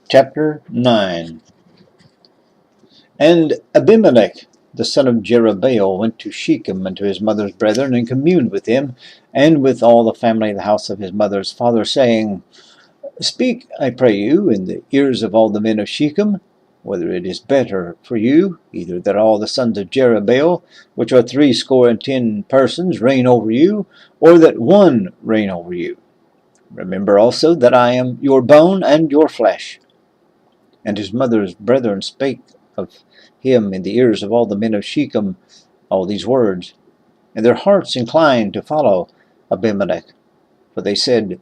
Chapter 9. And Abimelech the son of Jerubbaal went to Shechem unto his mother's brethren, and communed with him, and with all the family of the house of his mother's father, saying, Speak, I pray you, in the ears of all the men of Shechem, whether it is better for you, either that all the sons of Jerubbaal, which are 70 persons, reign over you, or that one reign over you. Remember also that I am your bone and your flesh. And his mother's brethren spake of him in the ears of all the men of Shechem all these words. And their hearts inclined to follow Abimelech, for they said,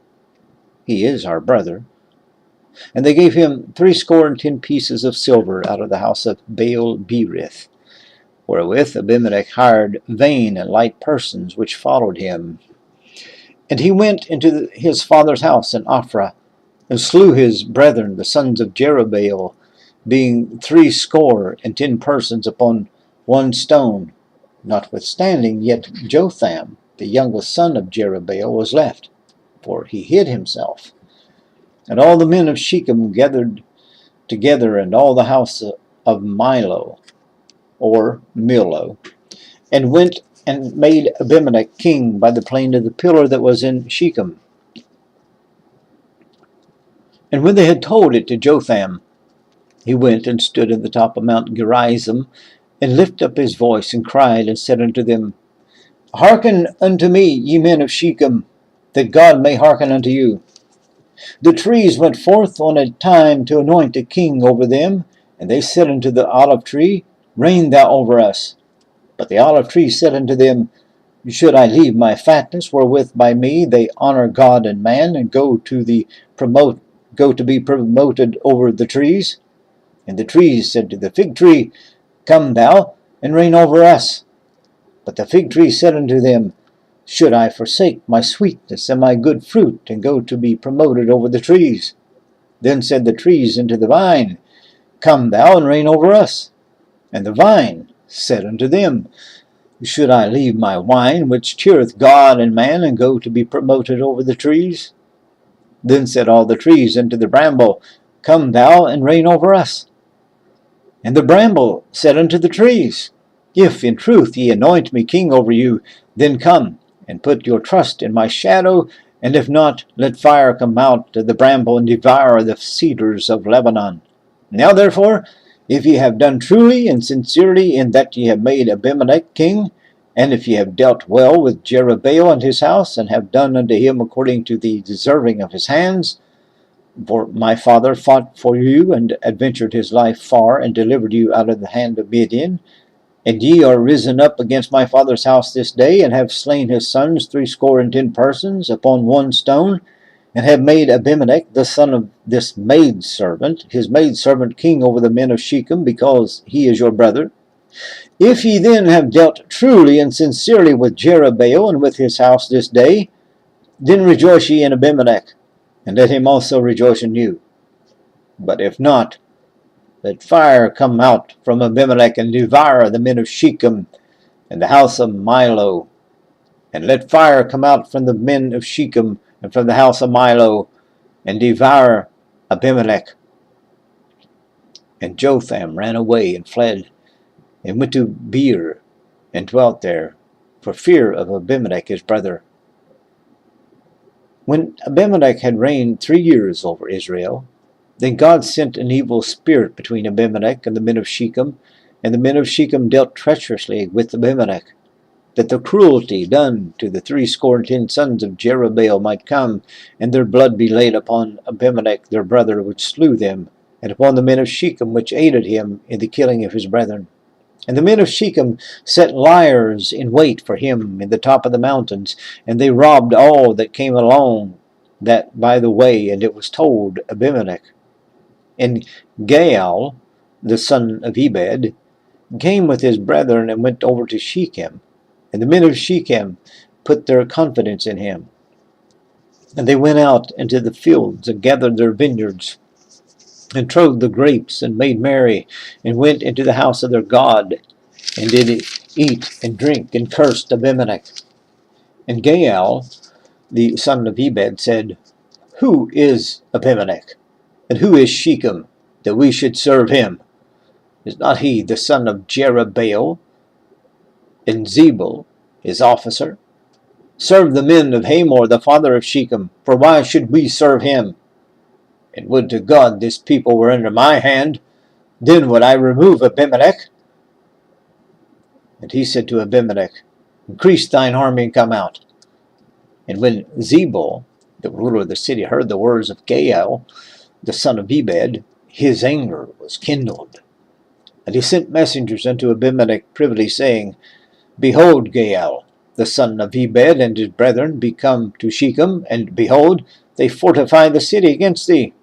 He is our brother. And they gave him 70 pieces of silver out of the house of Baal-berith, wherewith Abimelech hired vain and light persons which followed him. And he went into his father's house in Ophrah, and slew his brethren, the sons of Jerubbaal, being 70 persons upon one stone. Notwithstanding, yet Jotham, the youngest son of Jerubbaal, was left, for he hid himself. And all the men of Shechem gathered together, and all the house of Milo, or Millo, and went and made Abimelech king by the plain of the pillar that was in Shechem. And when they had told it to Jotham, he went and stood in the top of Mount Gerizim, and lifted up his voice, and cried, and said unto them, Hearken unto me, ye men of Shechem, that God may hearken unto you. The trees went forth on a time to anoint a king over them, and they said unto the olive tree, Reign thou over us. But the olive tree said unto them, Should I leave my fatness, wherewith by me they honor God and man, and go to be promoted over the trees? And the trees said to the fig tree, Come thou, and reign over us. But the fig tree said unto them, Should I forsake my sweetness and my good fruit, and go to be promoted over the trees? Then said the trees unto the vine, Come thou, and reign over us. And the vine said unto them, Should I leave my wine, which cheereth God and man, and go to be promoted over the trees? Then said all the trees unto the bramble, Come thou, and reign over us. And the bramble said unto the trees, If in truth ye anoint me king over you, then come, and put your trust in my shadow, and if not, let fire come out of the bramble, and devour the cedars of Lebanon. Now therefore, if ye have done truly and sincerely in that ye have made Abimelech king, and if ye have dealt well with Jerubbaal and his house, and have done unto him according to the deserving of his hands, for my father fought for you, and adventured his life far, and delivered you out of the hand of Midian, and ye are risen up against my father's house this day, and have slain his sons 70 persons upon one stone, and have made Abimelech the son of this maidservant, his maidservant, king over the men of Shechem, because he is your brother. If ye then have dealt truly and sincerely with Jerubbaal and with his house this day, then rejoice ye in Abimelech, and let him also rejoice in you. But if not, let fire come out from Abimelech, and devour the men of Shechem and the house of Milo. And let fire come out from the men of Shechem and from the house of Milo, and devour Abimelech. And Jotham ran away and fled, and went to Beer, and dwelt there, for fear of Abimelech his brother. When Abimelech had reigned 3 years over Israel, then God sent an evil spirit between Abimelech and the men of Shechem, and the men of Shechem dealt treacherously with Abimelech, that the cruelty done to the 70 sons of Jerubbaal might come, and their blood be laid upon Abimelech their brother, which slew them, and upon the men of Shechem, which aided him in the killing of his brethren. And the men of Shechem set liers in wait for him in the top of the mountains, and they robbed all that came along that by the way, and it was told Abimelech. And Gaal, the son of Ebed, came with his brethren, and went over to Shechem. And the men of Shechem put their confidence in him. And they went out into the fields, and gathered their vineyards, and trode the grapes, and made merry, and went into the house of their God, and did eat and drink, and cursed Abimelech. And Gaal, the son of Ebed, said, Who is Abimelech? And who is Shechem, that we should serve him? Is not he the son of Jerubbaal, and Zebul his officer? Serve the men of Hamor, the father of Shechem, for why should we serve him? And would to God this people were under my hand, then would I remove Abimelech. And he said to Abimelech, Increase thine army and come out. And when Zebul, the ruler of the city, heard the words of Gaal, the son of Ebed, his anger was kindled. And he sent messengers unto Abimelech privily, saying, Behold, Gaal, the son of Ebed, and his brethren be come to Shechem, and behold, they fortify the city against thee.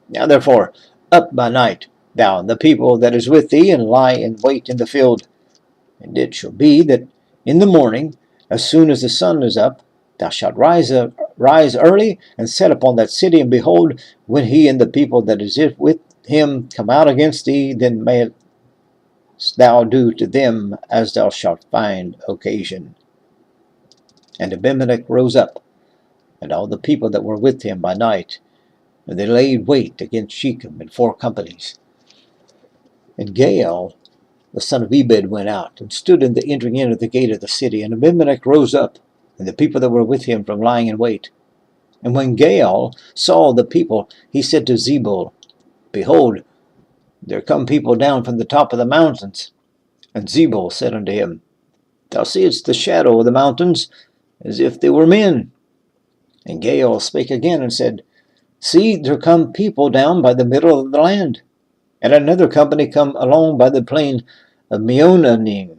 Now therefore, up by night, thou and the people that is with thee, and lie in wait in the field. And it shall be that in the morning, as soon as the sun is up, thou shalt rise early, and set upon that city, and behold, when he and the people that is with him come out against thee, then mayest thou do to them as thou shalt find occasion. And Abimelech rose up, and all the people that were with him by night, and they laid wait against Shechem in 4 companies. And Gaal, the son of Ebed, went out, and stood in the entering in of the gate of the city. And Abimelech rose up, and the people that were with him from lying in wait. And when Gaal saw the people, he said to Zebul, Behold, there come people down from the top of the mountains. And Zebul said unto him, Thou seest the shadow of the mountains, as if they were men. And Gaal spake again, and said, See, there come people down by the middle of the land. And another company come along by the plain of Meonanim.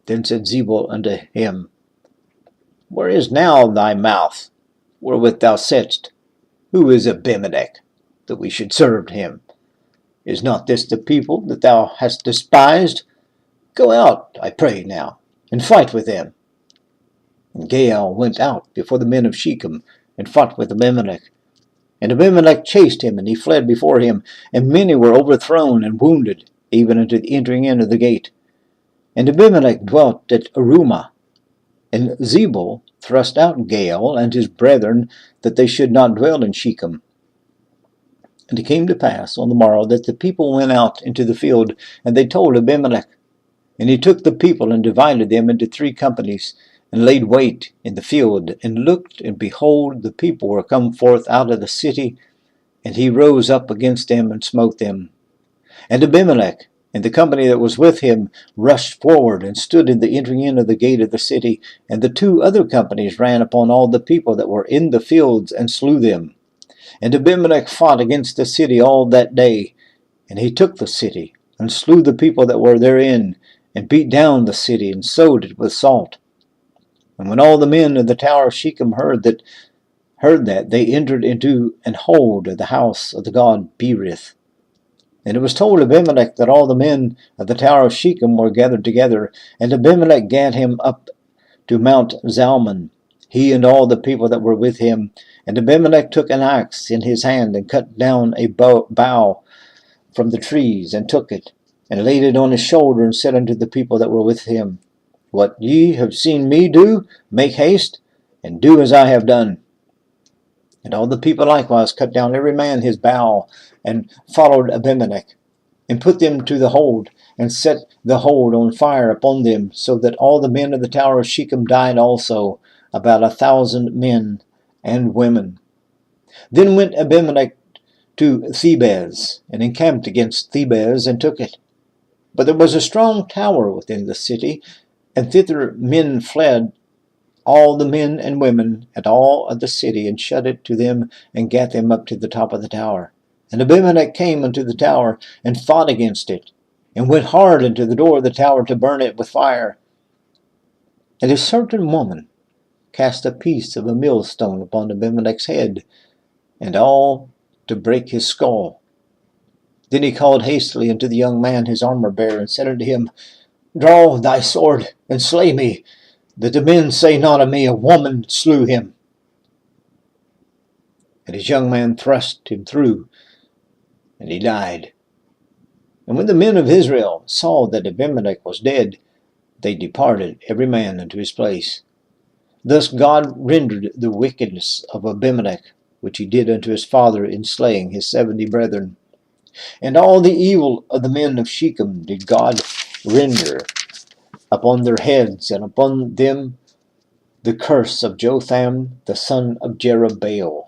Then said Zebul unto him, Where is now thy mouth, wherewith thou saidst, Who is Abimelech, that we should serve him? Is not this the people that thou hast despised? Go out, I pray now, and fight with them. And Gaal went out before the men of Shechem, and fought with Abimelech. And Abimelech chased him, and he fled before him, and many were overthrown and wounded, even unto the entering in of the gate. And Abimelech dwelt at Arumah. And Zebul thrust out Gaal and his brethren, that they should not dwell in Shechem. And it came to pass on the morrow that the people went out into the field, and they told Abimelech. And he took the people and divided them into 3 companies, and laid wait in the field, and looked, and behold, the people were come forth out of the city, and he rose up against them and smote them. And Abimelech and the company that was with him rushed forward, and stood in the entering in of the gate of the city, and the 2 other companies ran upon all the people that were in the fields, and slew them. And Abimelech fought against the city all that day, and he took the city, and slew the people that were therein, and beat down the city, and sowed it with salt. And when all the men of the tower of Shechem heard that, they entered into an hold of the house of the god Berith. And it was told Abimelech that all the men of the tower of Shechem were gathered together, and Abimelech gat him up to Mount Zalmon, he and all the people that were with him. And Abimelech took an axe in his hand, and cut down a bough from the trees, and took it, and laid it on his shoulder, and said unto the people that were with him, What ye have seen me do, make haste, and do as I have done. And all the people likewise cut down every man his bough, and followed Abimelech, and put them to the hold, and set the hold on fire upon them, so that all the men of the tower of Shechem died also, about 1,000 men and women. Then went Abimelech to Thebez, and encamped against Thebez, and took it. But there was a strong tower within the city, and thither men fled, all the men and women at all of the city, and shut it to them, and gat them up to the top of the tower. And Abimelech came unto the tower, and fought against it, and went hard into the door of the tower to burn it with fire. And a certain woman cast a piece of a millstone upon Abimelech's head, and all to break his skull. Then he called hastily unto the young man his armor-bearer, and said unto him, Draw thy sword, and slay me, that the men say not of me, A woman slew him. And his young man thrust him through, and he died. And when the men of Israel saw that Abimelech was dead, they departed every man unto his place. Thus God rendered the wickedness of Abimelech which he did unto his father in slaying his 70 brethren. And all the evil of the men of Shechem did God render upon their heads, and upon them the curse of Jotham the son of Jerubbaal.